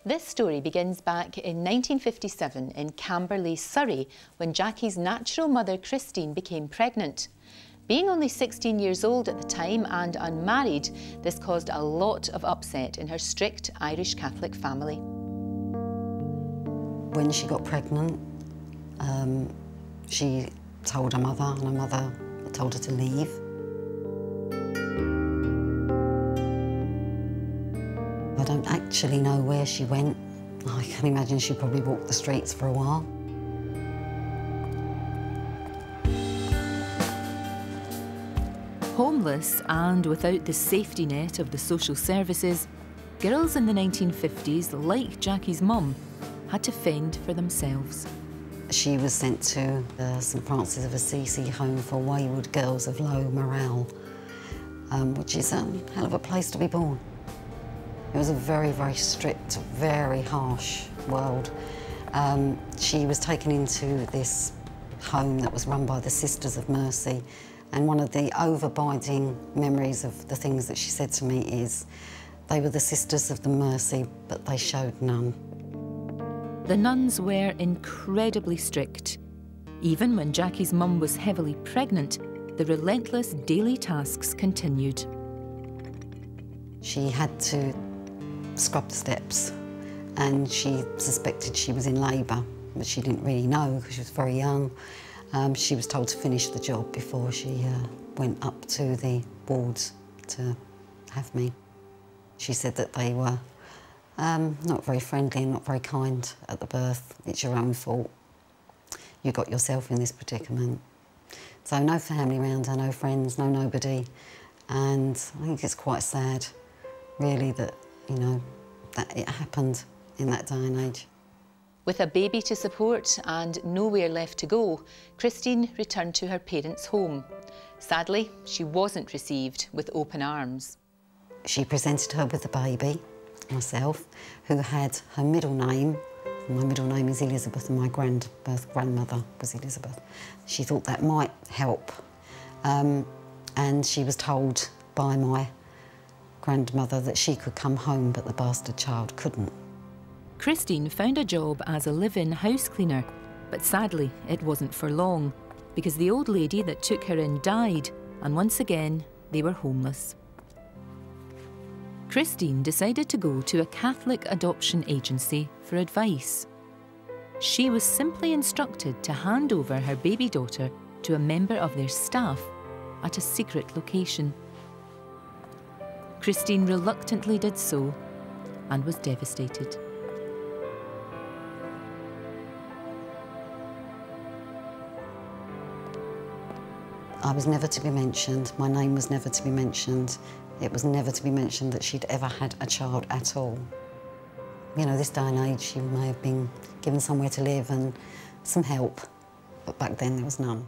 This story begins back in 1957 in Camberley, Surrey, when Jackie's natural mother, Christine, became pregnant. Being only 16 years old at the time and unmarried, this caused a lot of upset in her strict Irish Catholic family. When she got pregnant, she told her mother, and her mother told her to leave. I don't actually know where she went. I can imagine she probably walked the streets for a while. Homeless and without the safety net of the social services, girls in the 1950s, like Jackie's mum, had to fend for themselves. She was sent to the St Francis of Assisi home for wayward girls of low morale, which is a hell of a place to be born. It was a very, very strict, very harsh world. She was taken into this home that was run by the Sisters of Mercy, and one of the overbinding memories of the things that she said to me is they were the Sisters of the Mercy, but they showed none. The nuns were incredibly strict. Even when Jackie's mum was heavily pregnant, the relentless daily tasks continued. She had to scrub the steps, and she suspected she was in labour, but she didn't really know because she was very young. She was told to finish the job before she went up to the wards to have me. She said that they were not very friendly and not very kind at the birth. It's your own fault. You got yourself in this predicament. So no family around her, no friends, no nobody. And I think it's quite sad, really, that, you know, that it happened in that day and age. With a baby to support and nowhere left to go, Christine returned to her parents' home. Sadly, she wasn't received with open arms. She presented her with the baby, myself, who had her middle name. My middle name is Elizabeth and my grandmother was Elizabeth. She thought that might help. And she was told by my grandmother that she could come home, but the bastard child couldn't. Christine found a job as a live-in house cleaner, but sadly it wasn't for long, because the old lady that took her in died, and once again they were homeless. Christine decided to go to a Catholic adoption agency for advice. She was simply instructed to hand over her baby daughter to a member of their staff at a secret location. Christine reluctantly did so and was devastated. I was never to be mentioned. My name was never to be mentioned. It was never to be mentioned that she'd ever had a child at all. You know, this day and age, she may have been given somewhere to live and some help, but back then there was none.